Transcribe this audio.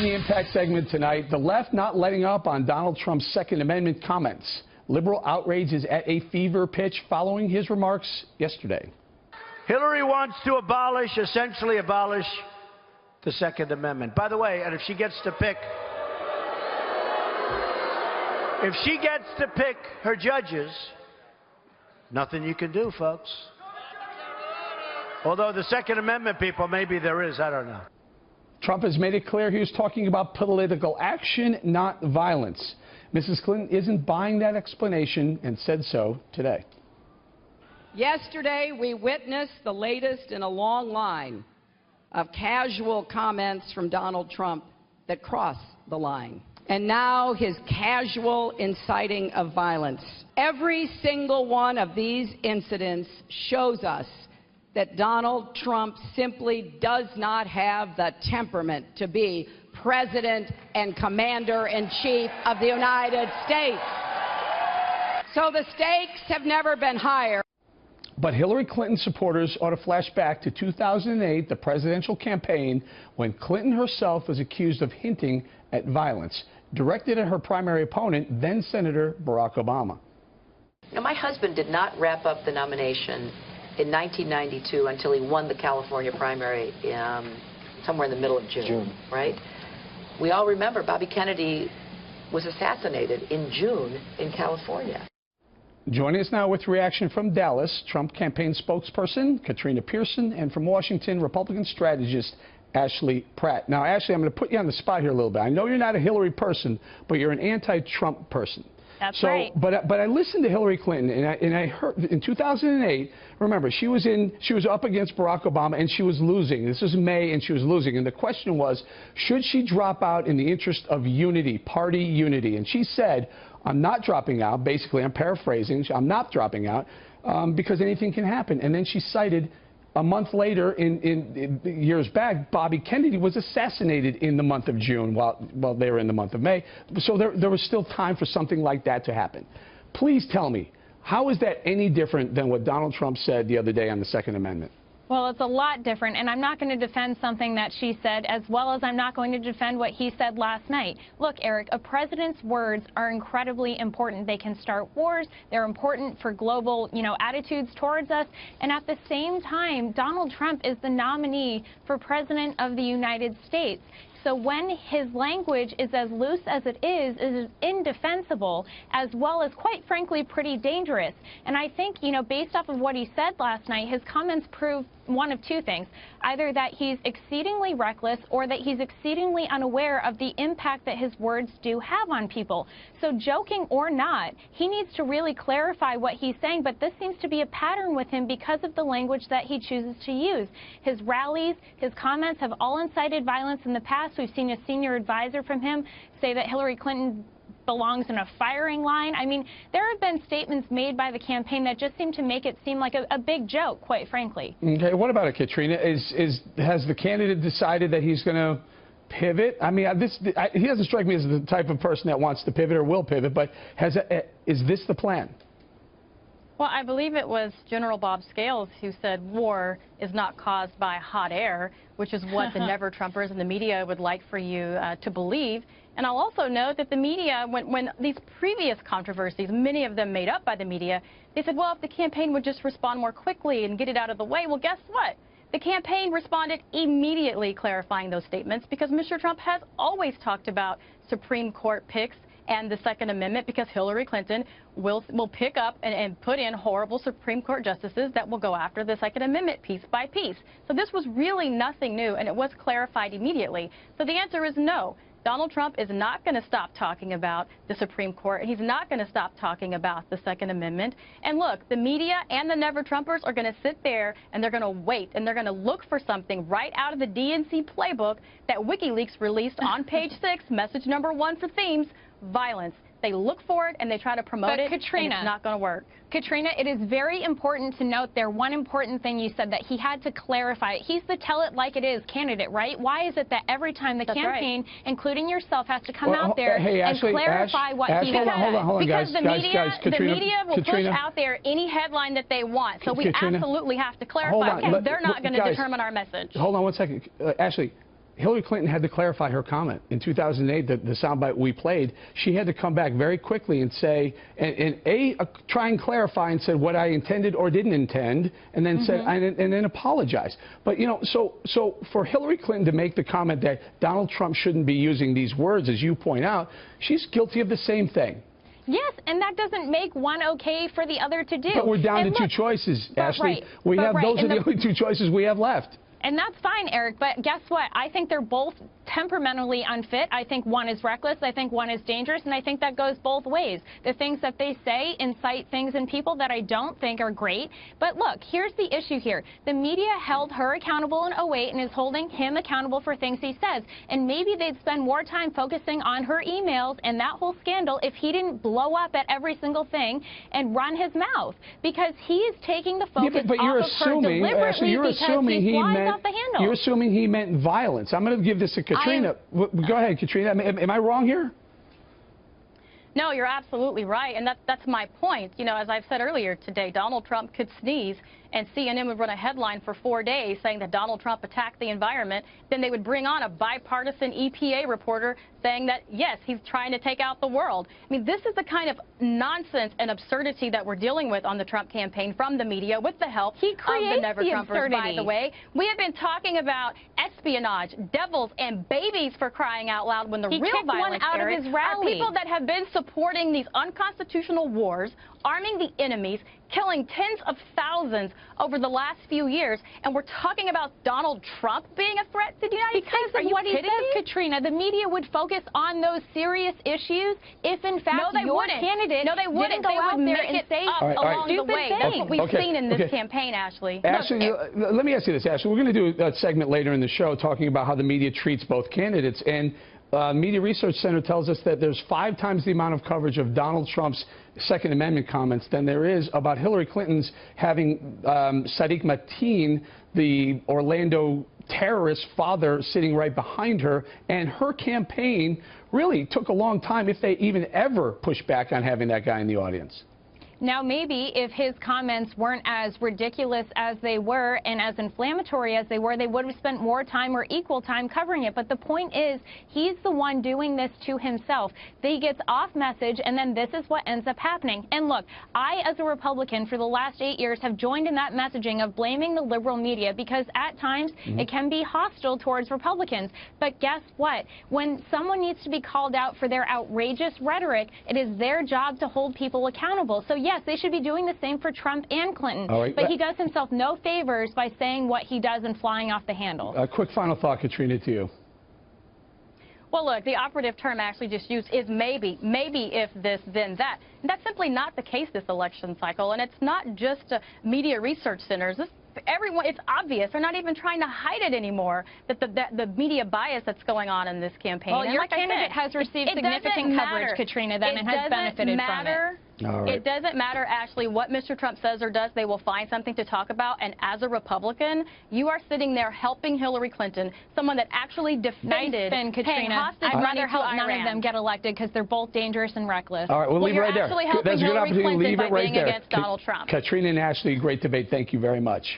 In the Impact segment tonight, the left not letting up on Donald Trump's Second Amendment comments. Liberal outrage is at a fever pitch following his remarks yesterday. Hillary wants to essentially abolish the Second Amendment. By the way, and if she gets to pick her judges, nothing you can do, folks. Although the Second Amendment people, maybe there is, I don't know. Trump has made it clear he was talking about political action, not violence. Mrs. Clinton isn't buying that explanation and said so today. Yesterday, we witnessed the latest in a long line of casual comments from Donald Trump that cross the line. And now his casual inciting of violence. Every single one of these incidents shows us that Donald Trump simply does not have the temperament to be President and Commander-in-Chief of the United States. So the stakes have never been higher. But Hillary Clinton supporters ought to flash back to 2008, the presidential campaign, when Clinton herself was accused of hinting at violence, directed at her primary opponent, then Senator Barack Obama. Now, my husband did not wrap up the nomination in 1992 until he won the California primary somewhere in the middle of June, right? We all remember Bobby Kennedy was assassinated in June in California. Joining us now with reaction from Dallas, Trump campaign spokesperson Katrina Pearson, and from Washington, Republican strategist Ashley Pratt. Now, Ashley, I'm going to put you on the spot here a little bit. I know you're not a Hillary person, but you're an anti-Trump person. That's right. But I listened to Hillary Clinton, and I heard in 2008. Remember, she was up against Barack Obama, and she was losing. This was May, and she was losing. And the question was, should she drop out in the interest of unity, party unity? And she said, "I'm not dropping out." Basically, I'm paraphrasing. I'm not dropping out because anything can happen. And then she cited, a month later, in years back, Bobby Kennedy was assassinated in the month of June while they were in the month of May. So there was still time for something like that to happen. Please tell me, how is that any different than what Donald Trump said the other day on the Second Amendment? Well, it's a lot different, and I'm not going to defend something that she said, as well as I'm not going to defend what he said last night. Look, Eric, a president's words are incredibly important. They can start wars. They're important for global, attitudes towards us. And at the same time, Donald Trump is the nominee for President of the United States. So when his language is as loose as it is indefensible, as well as, quite frankly, pretty dangerous. And I think, based off of what he said last night, his comments prove one of two things. Either that he's exceedingly reckless or that he's exceedingly unaware of the impact that his words do have on people. So joking or not, he needs to really clarify what he's saying, but this seems to be a pattern with him because of the language that he chooses to use. His rallies, his comments have all incited violence in the past. We've seen a senior advisor from him say that Hillary Clinton belongs in a firing line. I mean, there have been statements made by the campaign that just seem to make it seem like a big joke, quite frankly. Okay, what about it, Katrina? Has the candidate decided that he's going to pivot? I mean, he doesn't strike me as the type of person that wants to pivot or will pivot, but is this the plan? Well, I believe it was General Bob Scales who said war is not caused by hot air, which is what the never-Trumpers and the media would like for you to believe. And I'll also note that the media, when these previous controversies, many of them made up by the media, they said, well, if the campaign would just respond more quickly and get it out of the way, well, guess what? The campaign responded immediately clarifying those statements because Mr. Trump has always talked about Supreme Court picks and the Second Amendment because Hillary Clinton will pick up and put in horrible Supreme Court justices that will go after the Second Amendment piece by piece. So this was really nothing new, and it was clarified immediately. So the answer is no. Donald Trump is not going to stop talking about the Supreme Court. He's not going to stop talking about the Second Amendment. And look, the media and the never-Trumpers are going to sit there and they're going to wait and they're going to look for something right out of the DNC playbook that WikiLeaks released on page 6, message number 1 for themes, violence. They look for it and they try to promote it, Katrina, and it's not going to work. Katrina, it is very important to note there one important thing you said, that he had to clarify it. He's the tell-it-like-it-is candidate, right? Why is it that every time the campaign, including yourself, has to come out there and clarify what he said? Hold on, because the media will push Katrina, out there any headline that they want. So we absolutely have to clarify because they're not going to determine our message. Hold on one second. Ashley, Hillary Clinton had to clarify her comment. In 2008, the soundbite we played, she had to come back very quickly and say, try and clarify and said what I intended or didn't intend, and then said, and then apologize. But, you know, so for Hillary Clinton to make the comment that Donald Trump shouldn't be using these words, as you point out, she's guilty of the same thing. Yes, and that doesn't make one okay for the other to do. But we're down to two choices, Ashley. Those are the only two choices we have left. And that's fine, Eric, but guess what? I think they're both temperamentally unfit. I think one is reckless. I think one is dangerous, and I think that goes both ways. The things that they say incite things in people that I don't think are great. But look, here's the issue here. The media held her accountable in 2008 and is holding him accountable for things he says. And maybe they'd spend more time focusing on her emails and that whole scandal if he didn't blow up at every single thing and run his mouth. Because he is taking the focus but you're off of her deliberately Ashley, you're assuming he meant off the handle. You're assuming he meant violence. I'm going to give this to Katrina. Go ahead, Katrina. Am I wrong here? No, you're absolutely right, and that's my point. You know, as I've said earlier today, Donald Trump could sneeze, and CNN would run a headline for 4 days saying that Donald Trump attacked the environment. Then they would bring on a bipartisan EPA reporter saying that, yes, he's trying to take out the world. I mean, this is the kind of nonsense and absurdity that we're dealing with on the Trump campaign from the media with the help of the Never-Trumpers, by the way. We have been talking about espionage, devils, and babies, for crying out loud, when the real violence out of his rally. are people that have been supporting these unconstitutional wars, arming the enemies, killing tens of thousands over the last few years, and we're talking about Donald Trump being a threat to the United States? Because of what he says, Katrina, the media would focus on those serious issues if, in fact, your candidate didn't go out there and say along the way. That's what we've seen in this Okay. campaign, Ashley. Ashley, let me ask you this, Ashley. We're going to do a segment later in the show talking about how the media treats both candidates. And Media Research Center tells us that there's 5 times the amount of coverage of Donald Trump's Second Amendment comments than there is about Hillary Clinton's having Sadiq Mateen, the Orlando terrorist father, sitting right behind her. And her campaign really took a long time, if they even ever pushed back on having that guy in the audience. Now, maybe if his comments weren't as ridiculous as they were and as inflammatory as they were, they would have spent more time or equal time covering it. But the point is, he's the one doing this to himself. He gets off message, and then this is what ends up happening. And look, I, as a Republican, for the last 8 years, have joined in that messaging of blaming the liberal media because at times it can be hostile towards Republicans. But guess what? When someone needs to be called out for their outrageous rhetoric, it is their job to hold people accountable. So yes, they should be doing the same for Trump and Clinton. Right. But he does himself no favors by saying what he does and flying off the handle. A quick final thought, Katrina, to you. Well, look, the operative term actually just used is maybe. Maybe if this, then that. And that's simply not the case this election cycle. And it's not just media research centers. Everyone, it's obvious. They're not even trying to hide it anymore, that the media bias that's going on in this campaign. Well, and your like candidate I said, has received significant coverage, Katrina, then and has benefited from it. All right. It doesn't matter, Ashley, what Mr. Trump says or does. They will find something to talk about. And as a Republican, you are sitting there helping Hillary Clinton, someone that actually defended Katrina. hostage I'd rather help none Iran. of them get elected because they're both dangerous and reckless. All right, we'll leave it right there. You're actually helping That's a good Hillary opportunity to Clinton leave by it right being there. against Donald Trump. Katrina and Ashley, great debate. Thank you very much.